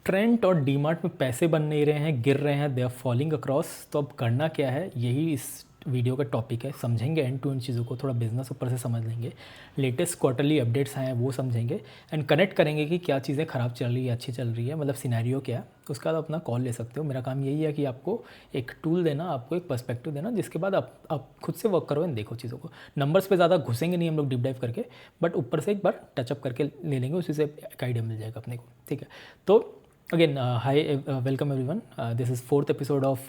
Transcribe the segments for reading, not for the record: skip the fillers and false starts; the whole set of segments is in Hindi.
ट्रेंट और डीमार्ट में पैसे बन नहीं रहे हैं, गिर रहे हैं, दे आर फॉलिंग अक्रॉस। तो अब करना क्या है, यही इस वीडियो का टॉपिक है। समझेंगे एंड टू एंड चीज़ों को, थोड़ा बिजनेस ऊपर से समझ लेंगे, लेटेस्ट क्वार्टरली अपडेट्स आए हैं वो समझेंगे एंड कनेक्ट करेंगे कि क्या चीज़ें ख़राब चल रही है, अच्छी चल रही है, मतलब सिनेरियो क्या है। उसके बाद अपना कॉल ले सकते हो। मेरा काम यही है कि आपको एक टूल देना, आपको एक पर्सपेक्टिव देना, जिसके बाद आप खुद से वर्क करो एंड देखो चीज़ों को। नंबर्स पे ज़्यादा घुसेंगे नहीं हम लोग डीप डाइव करके, बट ऊपर से एक बार टचअप करके ले लेंगे, उसी से एक आइडिया मिल जाएगा अपने को। ठीक है, तो again high, welcome everyone. This is fourth episode of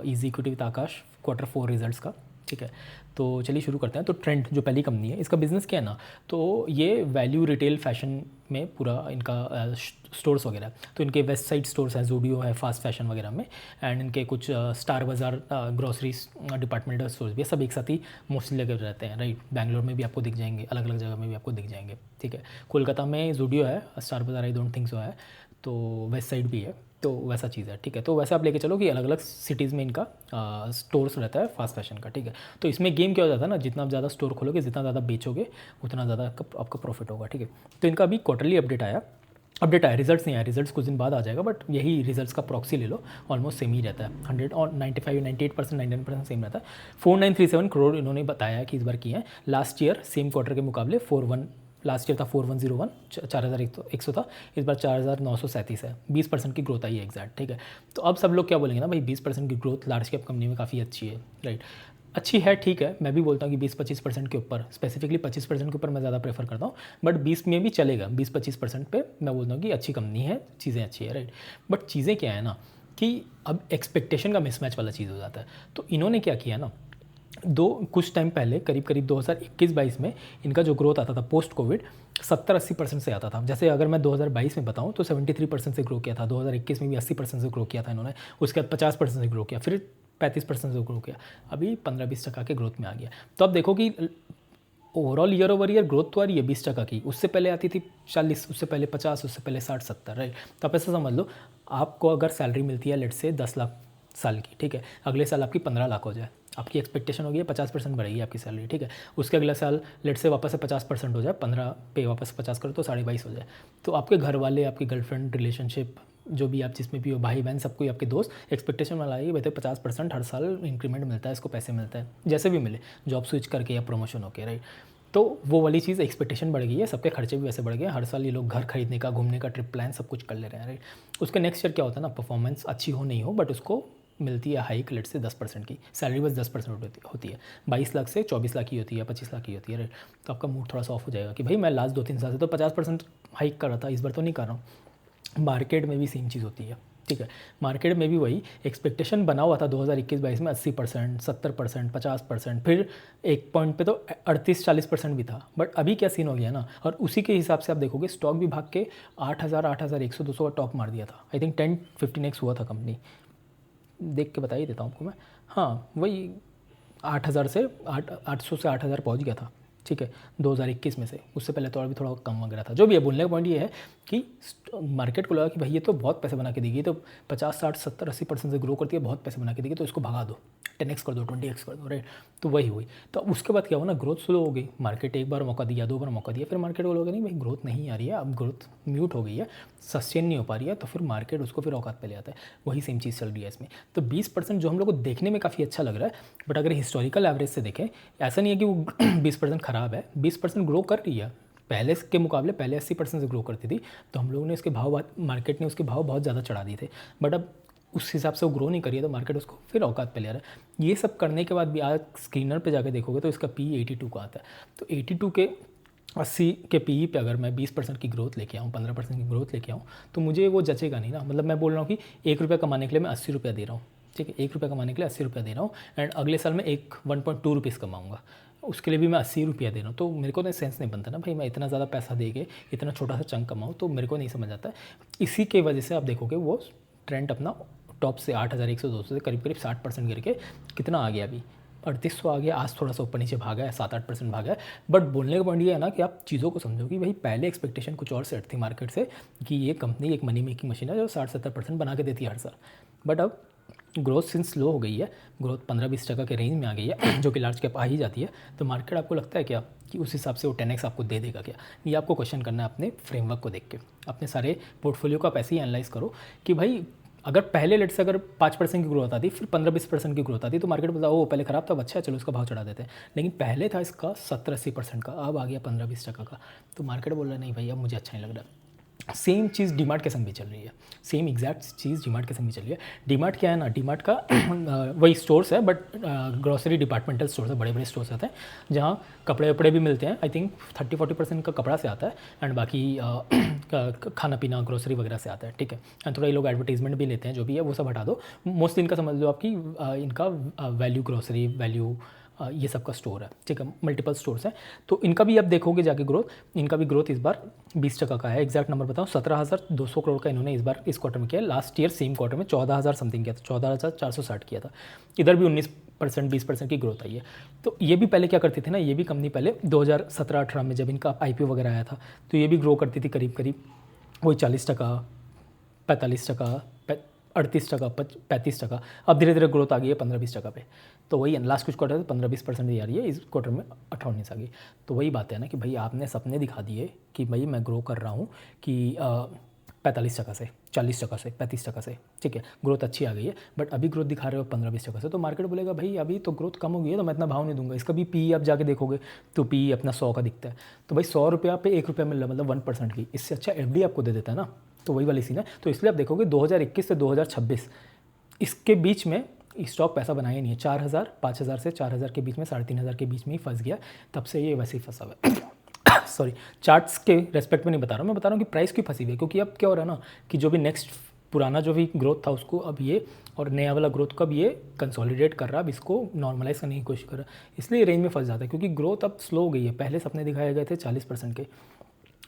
easy equity with Akash, quarter 4 results का। ठीक है, तो चलिए शुरू करते हैं। तो ट्रेंड जो पहली कंपनी है, इसका बिजनेस क्या है ना, तो ये वैल्यू रिटेल फैशन में पूरा इनका स्टोर्स वगैरह। तो इनके वेस्ट साइड स्टोर्स हैं, जूडियो है फास्ट फैशन वगैरह में, एंड इनके कुछ स्टार बाज़ार ग्रोसरीज डिपार्टमेंटल स्टोर्स भी है, सब एक साथ ही मोस्टली लगे रहते हैं। राइट, बैंगलोर में भी आपको दिख जाएंगे, अलग अलग जगह में भी आपको दिख जाएंगे। ठीक है, कोलकाता में जूडियो है, स्टार बाज़ार आई डोंट थिंक सो है, तो वेस्ट साइड भी है, तो वैसा चीज़ है। ठीक है, तो वैसे आप लेके चलो कि अलग अलग सिटीज़ में इनका स्टोर्स रहता है फास्ट फैशन का। ठीक है, तो इसमें गेम क्या हो जाता है ना, जितना आप ज़्यादा स्टोर खोलोगे, जितना ज़्यादा बेचोगे, उतना ज़्यादा आपका प्रॉफिट होगा। ठीक है, तो इनका अभी क्वार्टरली अपडेट आया, रिजल्ट्स नहीं आया, रिजल्ट्स कुछ दिन बाद आ जाएगा, बट यही रिजल्ट्स का प्रॉक्सी ले लो, ऑलमोस्ट सेम ही रहता है। 100 और 95 98% 99% सेम रहता है। 4937 करोड़ इन्होंने बताया कि इस बार किए हैं। लास्ट ईयर सेम क्वार्टर के मुकाबले 41, लास्ट ईयर था 4101, 4100 था, इस बार 4937 है। 20% की ग्रोथ आई है एग्जैक्ट। ठीक है, तो अब सब लोग क्या बोलेंगे ना, भाई 20% की ग्रोथ लार्ज कैप कंपनी में काफ़ी अच्छी है। राइट, अच्छी है, ठीक है, मैं भी बोलता हूँ कि 20-25% के ऊपर, स्पेसिफिकली 25% के ऊपर मैं ज़्यादा प्रेफर करता हूँ, बट 20 में भी चलेगा। 20-25% पे मैं बोलता हूँ कि अच्छी कंपनी है, चीज़ें अच्छी है। राइट, बट चीज़ें क्या है ना कि अब एक्सपेक्टेशन का मिसमैच वाला चीज़ हो जाता है। तो इन्होंने क्या किया ना, कुछ टाइम पहले करीब 2021-22 में इनका जो ग्रोथ आता था पोस्ट कोविड 70-80% से आता था। जैसे अगर मैं 2022 में बताऊं तो 73% से ग्रो किया था, 2021 में भी 80% से ग्रो किया था इन्होंने, उसके बाद 50% से ग्रो किया, फिर 35% से ग्रो किया, अभी 15-20% के ग्रोथ में आ गया। तो अब देखो कि overall year over year growth तो आ रही है 20% की, उससे पहले आती थी 40, उससे पहले 50, उससे पहले 60-70। राइट, तो आप ऐसा समझ लो, आपको अगर सैलरी मिलती है लेट से 10 लाख साल की, ठीक है, अगले साल आपकी 15 लाख हो जाए, आपकी एक्सपेक्टेशन होगी 50% बढ़ेगी आपकी सैलरी। ठीक है, उसके अगले साल लेट से वापस से 50% हो जाए, 15 पे वापस 50 करो तो 22.5 हो जाए, तो आपके घर वाले, आपकी गर्लफ्रेंड, रिलेशनशिप, जो भी आप जिसमें भी हो, भाई बहन, सबको, आपके दोस्त एक्सपेक्टेशन वाला है कि भाई 50% हर साल इंक्रीमेंट मिलता है, इसको पैसे मिलता है, जैसे भी मिले, जॉब स्विच करके या प्रमोशन होके। राइट, तो वो वाली चीज़ एक्सपेक्टेशन बढ़ गई है, सबके खर्चे भी वैसे बढ़ गए, हर साल ये लोग घर खरीदने का, घूमने का, ट्रिप प्लान सब कुछ कर ले रहे हैं। राइट, उसके नेक्स्ट ईयर क्या होता है ना, परफॉर्मेंस अच्छी हो नहीं हो, बट उसको मिलती है हाइक लेट से 10% की सैलरी, बस 10% होती है, 22 लाख से 24 लाख की होती है, 25 लाख की होती है। राइट, तो आपका मूड थोड़ा सा ऑफ हो जाएगा कि भाई मैं लास्ट 2-3 साल से तो 50% हाइक कर रहा था, इस बार तो नहीं कर रहा हूँ। मार्केट में भी सेम चीज़ होती है। ठीक है, मार्केट में भी वही एक्सपेक्टेशन बना हुआ था 2021-22 में 80%, 70%, 50%, फिर एक पॉइंट पे तो 38-40% भी था, बट अभी क्या सीन हो गया ना, और उसी के हिसाब से आप देखोगे स्टॉक भी भाग के 8,000, 8,100, 200 का टॉप मार दिया था। आई थिंक 10-15x हुआ था कंपनी, देख के बता ही देता हूँ आपको मैं। हाँ, वही 8,000 से 800 से 8,000 पहुँच गया था। ठीक है, 2021 में से, उससे पहले तो और भी थोड़ा कम वगैरह था। जो भी है, बोलने का पॉइंट ये है कि मार्केट को लगा कि भाई ये तो बहुत पैसे बना के देगी, तो 50-60-70-80% से ग्रो करती है, बहुत पैसे बना के देगी, तो इसको भगा दो, 10x कर दो, 20x कर दो। राइट, तो वही हुई। तो उसके बाद क्या हुआ ना, ग्रोथ स्लो हो गई, मार्केट एक बार मौका दिया, 2 बार मौका दिया, फिर मार्केट को लगा नहीं भाई ग्रोथ नहीं आ रही है, अब ग्रोथ म्यूट हो गई है, सस्टेन नहीं हो पा रही है, तो फिर मार्केट उसको फिर औकात पे ले आता है। वही सेम चीज़ चल रही है इसमें। तो 20% जो हम लोग को देखने में काफ़ी अच्छा लग रहा है, बट अगर हिस्टोरिकल एवरेज से देखें, ऐसा नहीं है कि वो 20% ख़राब है, 20% ग्रो कर रही है, पहले के मुकाबले पहले 80% से ग्रो करती थी, तो हम लोगों ने इसके भाव, मार्केट ने उसके भाव बहुत ज़्यादा चढ़ा दिए थे, बट अब उस हिसाब से वो ग्रो नहीं करी है, तो मार्केट उसको फिर औकात पे ले रहा है। ये सब करने के बाद भी आज स्क्रीनर पे जाके देखोगे तो इसका पी 82 का आता है, तो 82 के 80 के पी पे अगर मैं 20% की ग्रोथ लेके आऊँ, 15% की ग्रोथ लेके आऊँ, तो मुझे वो जचेगा नहीं ना। मतलब मैं बोल रहा हूँ कि 1 रुपये कमाने के लिए मैं 80 रुपया दे रहा हूँ। ठीक है, 1 रुपये कमाने के लिए 80 रुपया दे रहा हूँ, एंड अगले साल मैं 1.2 रुपीज़ कमाऊँगा, उसके लिए भी मैं 80 रुपया दे रहा हूँ, तो मेरे को तो सेंस नहीं बनता ना भाई, मैं इतना ज़्यादा पैसा दे के इतना छोटा सा चंक कमाऊँ, तो मेरे को नहीं समझ आता है। इसी के वजह से आप देखोगे वो ट्रेंड अपना टॉप से 8,100, 200 से करीब 60% गिर के कितना आ गया, अभी 3800 आ गया। आज थोड़ा सा ऊपर नीचे भागा है, 7-8% भागा है, बट बोलने का पॉइंट ये है ना कि आप चीज़ों को समझो कि भाई पहले एक्सपेक्टेशन कुछ और सेट थी मार्केट से कि ये कंपनी एक मनी मेकिंग मशीन है जो 60-70% बना के देती है हर साल, बट अब ग्रोथ सिंस स्लो हो गई है, ग्रोथ 15-20% के रेंज में आ गई है जो कि लार्ज कैप आ ही जाती है, तो मार्केट आपको लगता है क्या कि उस हिसाब से वो 10x आपको दे देगा क्या? ये आपको क्वेश्चन करना है अपने फ्रेमवर्क को देख के। अपने सारे पोर्टफोलियो को आप ऐसे ही एनालाइज करो कि भाई अगर पहले लेट से अगर 5% की ग्रोथ आती, फिर 15-20% की ग्रोथ आती, तो मार्केट बोला वो पहले ख़राब था, अच्छा चलो इसका भाव चढ़ा देते हैं। लेकिन पहले था इसका 70-80% का, अब आ गया 15-20% का, तो मार्केट बोल रहा है नहीं भाई अब मुझे अच्छा नहीं लग रहा। सेम चीज़ डीमार्ट के संग भी चल रही है, सेम एग्जैक्ट चीज़ डीमार्ट के संग भी चल रही है। डीमार्ट क्या है ना, डीमार्ट का वही स्टोर्स है बट ग्रॉसरी डिपार्टमेंटल स्टोर्स है, बड़े बड़े स्टोर्स आते हैं जहाँ कपड़े वपड़े भी मिलते हैं। आई थिंक 30-40% का कपड़ा से आता है एंड बाकी खाना पीना ग्रोसरी वगैरह से आता है, ठीक है। एंड थोड़ा ये लोग एडवर्टीजमेंट भी लेते हैं, जो भी है वो सब हटा दो। मोस्टली इनका समझ लो आपकी इनका वैल्यू ग्रोसरी वैल्यू ये सब का स्टोर है, ठीक है, मल्टीपल स्टोर्स हैं। तो इनका भी आप देखोगे जाके ग्रोथ, इनका भी ग्रोथ इस बार 20% का है। एग्जैक्ट नंबर बताऊँ 17,200 करोड़ का इन्होंने इस बार इस क्वार्टर में किया। लास्ट ईयर सेम क्वार्टर में 14,000 समथिंग किया था, 14,460 किया था। इधर भी 19% 20% की ग्रोथ आई है। तो ये भी पहले क्या करती थी ना, ये भी कंपनी पहले 2017-18 में जब इनका IPO वगैरह आया था तो ये भी ग्रो करती थी करीब करीब वही 40%, 45%, 38%, 35%। अब धीरे धीरे ग्रोथ आ गई है 15-20% पे। तो वही लास्ट कुछ क्वार्टर से 15-20% ही आ रही है, इस क्वार्टर में 18-19 आ गई। तो वही बात है ना कि भाई आपने सपने दिखा दिए कि भाई मैं ग्रो कर रहा हूँ कि 45% से 40% से 35% से, ठीक है, ग्रोथ अच्छी आ गई है, बट अभी ग्रोथ दिखा रहे हो 15-20% से, तो मार्केट बोलेगा भाई अभी तो ग्रोथ कम हो गई है तो मैं इतना भाव नहीं दूंगा। इसका भी PE आप जाके देखोगे तो PE अपना 100 का दिखता है, तो भाई 100 रुपये पे 1 रुपया मिल रहा है, मतलब 1% की, इससे अच्छा FD आपको दे देता है ना। तो वही वाली सीन है। तो इसलिए आप देखोगे 2021 से 2026 इसके बीच में स्टॉक पैसा बनाया नहीं है। 4,000 5,000 से 4,000 के बीच में, 3,500 के बीच में ही फंस गया, तब से ये वैसे ही फंसा हुआ है। सॉरी, चार्ट्स के रेस्पेक्ट में नहीं बता रहा हूँ, मैं बता रहा हूँ कि प्राइस क्यों फंसी हुई है, क्योंकि अब क्या हो रहा है ना कि जो भी नेक्स्ट पुराना जो भी ग्रोथ था उसको अब ये और नया वाला ग्रोथ का भी ये कंसोलिडेट कर रहा है, अब इसको नॉर्मलाइज करने की कोशिश कर रहा है, इसलिए रेंज में फंस जाता है। क्योंकि ग्रोथ अब स्लो हो गई है, पहले सपने दिखाए गए थे 40% के,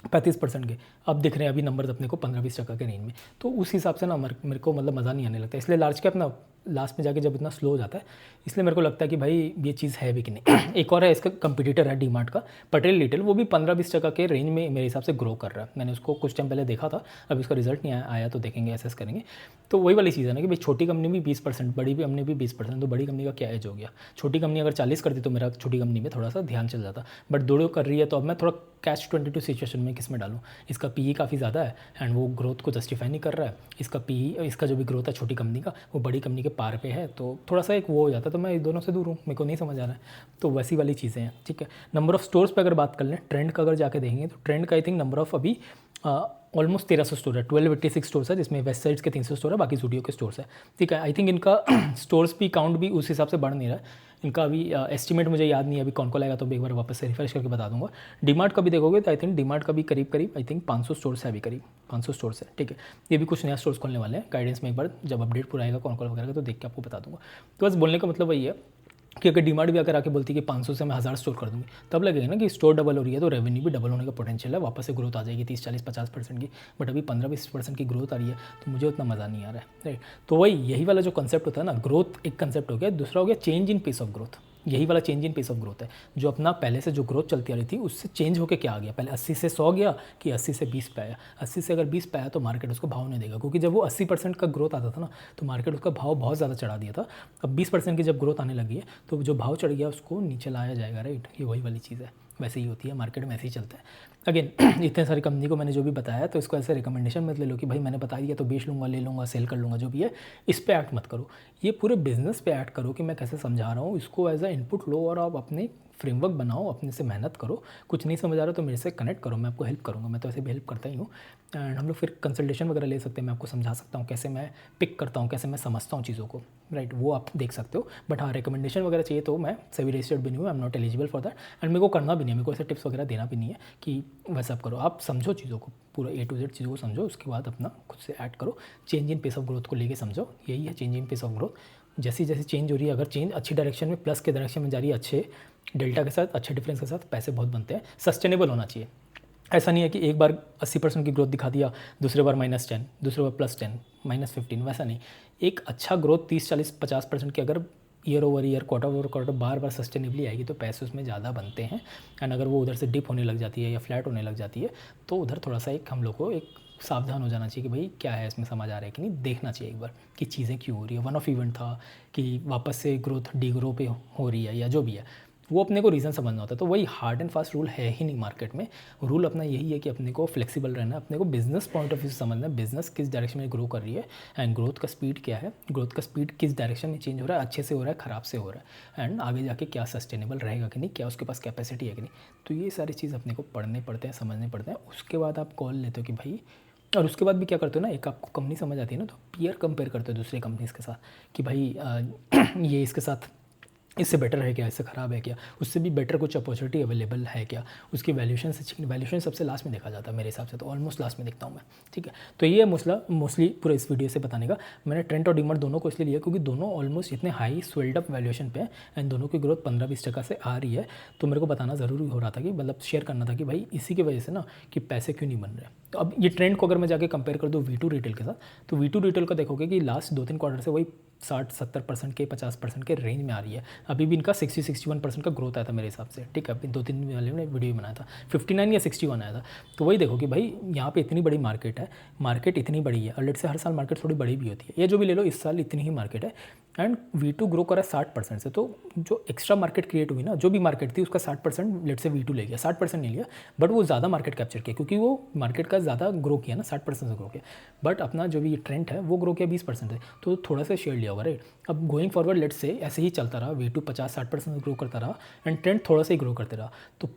35% के, अब दिख रहे हैं अभी नंबर्स अपने को 15-20% के रेंज में। तो उस हिसाब से ना मेरे को मतलब मज़ा नहीं आने लगता, इसलिए लार्ज कैप ना लास्ट में जाके जब इतना स्लो हो जाता है, इसलिए मेरे को लगता है कि भाई ये चीज़ है भी कि नहीं। एक और है इसका कंपटीटर है डीमार्ट का, पटेल रिटेल, वो भी 15-20% के रेंज में मेरे हिसाब से ग्रो कर रहा है। मैंने उसको कुछ टाइम पहले देखा था, अब इसका रिजल्ट नहीं आया तो देखेंगे, एसेस करेंगे। तो वही वाली चीज़ है ना कि भाई छोटी कंपनी भी 20%, बड़ी भी कंपनी भी 20%, तो बड़ी कंपनी का क्या एज हो गया। छोटी कंपनी अगर 40 करती तो मेरा छोटी कंपनी में थोड़ा सा ध्यान चल जाता, बट दो कर रही है तो अब मैं थोड़ा कैच-22 सिचुएशन में किस में डालूँ। इसका PE काफ़ी ज़्यादा है एंड वो ग्रोथ को जस्टिफाई नहीं कर रहा है। इसका PE, इसका जो भी ग्रोथ है छोटी कंपनी का, वो बड़ी कंपनी के पार पे है, तो थोड़ा सा एक वो हो जाता है। तो मैं इन दोनों से दूर हूँ, मेरे को नहीं समझ आ रहा है। तो वैसी वाली चीज़ें हैं, ठीक है। नंबर ऑफ स्टोर्स पे अगर बात कर लें, ट्रेंड का अगर जाके देखेंगे तो ट्रेंड का आई थिंक नंबर ऑफ अभी ऑलमोस्ट 1300 स्टोर है, 1286 स्टोर्स है, जिसमें वेस्ट साइड्स के 300 स्टोर है, बाकी स्टूडियो के स्टोर्स है, ठीक है। आई थिंक इनका स्टोर्स भी काउंट भी उस हिसाब से बढ़ नहीं रहा है। इनका अभी एस्टिमेट मुझे याद नहीं है अभी कौन कौन आएगा, तो एक बार वापस से रिफ्रेश करके बता दूंगा। डीमार्ट का भी देखोगे तो आई थिंक डीमार्ट का भी करीब आई थिंक 500 स्टोर्स है, अभी करीब 500 स्टोर्स है, ठीक है। ये भी कुछ नया स्टोर्स खोलने वाले हैं, गाइडेंस में एक बार जब अपडेट पूरा आएगा कौन वगैरह का तो देख के आपको बता दूंगा। तो बस बोलने का मतलब वही है कि अगर डीमार्ट भी अगर आके बोलती है कि 500 से मैं 1000 स्टोर कर दूँगी, तब लगेगा ना कि स्टोर डबल हो रही है, तो रेवेन्यू भी डबल होने का पोटेंशियल है, वापस से ग्रोथ आ जाएगी 30-40-50% की। बट अभी 15-20% की ग्रोथ आ रही है, तो मुझे उतना मज़ा नहीं आ रहा है, राइट। तो वही यही वाला जो कंसेप्ट होता है ना, ग्रोथ एक कंसेप्ट हो गया, दूसरा हो गया change in pace of growth. यही वाला change in pace of growth है, जो अपना पहले से जो ग्रोथ चलती आ रही थी उससे चेंज होकर क्या आ गया। पहले 80 से 100 गया कि 80 से 20 पे आया। 80 से अगर 20 पे आया तो मार्केट उसको भाव नहीं देगा, क्योंकि जब वो 80% का ग्रोथ आता था ना तो मार्केट उसका भाव बहुत ज़्यादा चढ़ा दिया था। अब 20% की जब ग्रोथ आने लगी है तो जो भाव चढ़ गया उसको नीचे लाया जाएगा, राइट। ये वही वाली चीज़ है, वैसे ही होती है मार्केट में, ऐसे ही चलता है। अगेन इतने सारी कंपनी को मैंने जो भी बताया, तो इसको ऐसे रिकमेंडेशन मत ले लो कि भाई मैंने बता दिया तो बेच लूँगा, ले लूँगा, सेल कर लूँगा, जो भी है इस पे ऐड मत करो। ये पूरे बिजनेस पे ऐड करो कि मैं कैसे समझा रहा हूँ, इसको एज अ इनपुट लो और आप अपने फ्रेमवर्क बनाओ, अपने से मेहनत करो। कुछ नहीं समझ आ रहा तो मेरे से कनेक्ट करो, मैं आपको हेल्प करूँगा, मैं तो ऐसे भी हेल्प करता ही हूँ। एंड हम लोग फिर कंसल्टेशन वगैरह ले सकते हैं, मैं आपको समझा सकता हूँ कैसे मैं पिक करता हूँ, कैसे मैं समझता हूँ चीज़ों को, राइट। वो आप देख सकते हो। बट हाँ, रिकमेंडेशन वगैरह चाहिए तो मैं सेबी रजिस्टर्ड भी नहीं हूँ, I am not eligible for that, and मेरे को करना भी नहीं है, मेरे को ऐसे टिप्स वगैरह देना भी नहीं है कि वैसा आप करो। आप समझो चीज़ों को, पूरा A to Z चीज़ों को समझो, उसके बाद अपना खुद से ऐड करो। Change in pace of growth को लेके समझो, यही है change in pace of growth. जैसी जैसी चेंज हो रही है, अगर चेंज अच्छी डायरेक्शन में, प्लस के डायरेक्शन में जा रही है, अच्छे डेल्टा के साथ, अच्छे डिफरेंस के साथ, पैसे बहुत बनते हैं। सस्टेनेबल होना चाहिए, ऐसा नहीं है कि एक बार 80% की ग्रोथ दिखा दिया, दूसरे बार -10, दूसरे बार +10, -15, वैसा नहीं। एक अच्छा ग्रोथ 30-40-50% की अगर year over year, quarter over quarter बार बार सस्टेनेबली आएगी तो पैसे उसमें ज़्यादा बनते हैं। एंड अगर वो उधर से डिप होने लग जाती है या फ्लैट होने लग जाती है तो उधर थोड़ा सा एक हम लोग को एक सावधान हो जाना चाहिए कि भाई क्या है इसमें, समझ आ रहा है कि नहीं, देखना चाहिए एक बार कि चीज़ें क्यों हो रही है। वन ऑफ इवेंट था कि वापस से ग्रोथ डी ग्रो पे हो रही है या जो भी है, वो अपने को रीज़न समझना होता है। तो वही हार्ड एंड फास्ट रूल है ही नहीं मार्केट में। रूल अपना यही है कि अपने को फ्लेक्सिबल रहना है, अपने को बिजनेस पॉइंट ऑफ व्यू से समझना है बिजनेस किस डायरेक्शन में ग्रो कर रही है एंड ग्रोथ का स्पीड क्या है, ग्रोथ का स्पीड किस डायरेक्शन में चेंज हो रहा है, अच्छे से हो रहा है, ख़राब से हो रहा है, एंड आगे जाके क्या सस्टेनेबल रहेगा कि नहीं, क्या उसके पास कैपेसिटी है कि नहीं। तो ये सारी चीज़ अपने को पढ़ने पड़ते हैं, समझने पड़ते हैं। उसके बाद आप कॉल लेते हो कि भाई, और उसके बाद भी क्या करते हो ना, एक आपको कंपनी समझ आती है ना, तो पीयर कंपेयर करते हो दूसरी कंपनीज़ के साथ कि भाई ये इसके साथ इससे बेटर है क्या, इससे ख़राब है क्या, उससे भी बेटर कुछ अपॉर्चुनिटी अवेलेबल है क्या, उसकी वैल्यूशन से, वैल्यूशन सबसे लास्ट में देखा जाता है मेरे हिसाब से, तो ऑलमोस्ट लास्ट में देखता हूँ मैं। ठीक है, तो ये मोस्टली पूरा इस वीडियो से बताने का। मैंने ट्रेंट और डीमर्ट दोनों को इसलिए लिया क्योंकि दोनों ऑलमोस्ट इतने हाई स्वेल्ड अप वैल्यूएशन पे हैं एंड दोनों की ग्रोथ 15-20% से आ रही है। तो मेरे को बताना ज़रूरी हो रहा था कि मतलब शेयर करना था कि भाई इसी की वजह से ना कि पैसे क्यों नहीं बन रहे। तो अब ये ट्रेंड को अगर मैं जाके कंपेयर कर दूँ V2 रिटेल के साथ, तो V2 रिटेल का देखोगे कि लास्ट 2-3 क्वार्टर से वही 60-70% के 50% के रेंज में आ रही है। अभी भी इनका 60-61% का ग्रोथ आया था मेरे हिसाब से। ठीक है, अभी 2-3 दिन वाले ने वीडियो बनाया था, 59 या 61 आया था। तो वही देखो कि भाई यहाँ पे इतनी बड़ी मार्केट है, मार्केट इतनी बड़ी है, और लेट से हर साल मार्केट थोड़ी बड़ी भी होती है, ये जो भी ले लो इस साल इतनी ही मार्केट है एंड V2 ग्रो करा 60% से। तो जो एक्स्ट्रा मार्केट क्रिएट हुई ना, जो भी मार्केट थी उसका 60% लेट से V2 ले गया, 60% नहीं लिया बट वो ज़्यादा मार्केट कैप्चर किया क्योंकि वो मार्केट का ज़्यादा ग्रो किया ना, 60% से ग्रो किया। बट अपना जो भी ये ट्रेंड है वो ग्रो किया 20% है, तो थोड़ा सा शेयर लिया होगा राइट। अब गोइंग फॉरवर्ड लेट्स से ऐसे ही चलता रहा, V2 50-60% ग्रो करता रहा एंड ट्रेंड थोड़ा सा ही ग्रो करते रहा, तो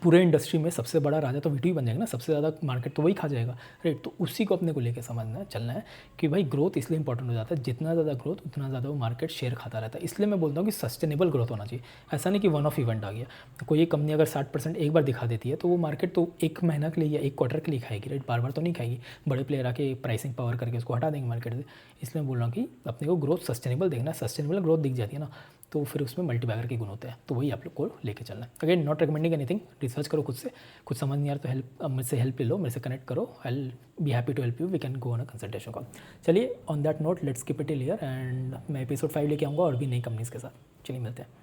पूरे इंडस्ट्री में सबसे बड़ा राजा तो V2 ही बन जाएगा ना, सबसे ज़्यादा मार्केट तो वही खा जाएगा राइट। तो उसी को अपने को लेकर समझना है, चलना है कि भाई ग्रोथ इसलिए इंपॉर्टेंट हो जाता है, जितना ज़्यादा ग्रोथ उतना ज़्यादा वो मार्केट शेयर खाता रहता है। इसलिए मैं बोलता हूँ कि सस्टेनेबल ग्रोथ होना चाहिए, ऐसा नहीं कि वन ऑफ इवेंट आ गया। कोई एक कंपनी अगर 60% एक बार दिखा देती है तो वो मार्केट तो एक महीना के लिए या एक क्वार्टर के लिए खाएगी राइट, बार बार तो नहीं खाएगी। बड़े प्लेयर आके प्राइसिंग पावर करके उसको हटा देंगे मार्केट से। इसलिए मैं बोल रहा हूँ कि अपने को ग्रोथ सस्टेनेबल देखना है, सस्टेनेबल ग्रोथ दिख जाती है ना तो फिर उसमें मल्टीबैगर के गुण होते हैं। तो वही आप लोग को लेके चलना है। Again not recommending anything, research करो खुद से, कुछ समझ नहीं आ रहा तो हेल्प, मुझसे हेल्प ले लो, मेरे से कनेक्ट करो, I will be happy to help you, we can go on a consultation call. चलिए on that note let's keep it clear and मैं एपिसोड 5 लेके आऊँगा और भी नई कंपनीज़ के साथ। चलिए मिलते हैं।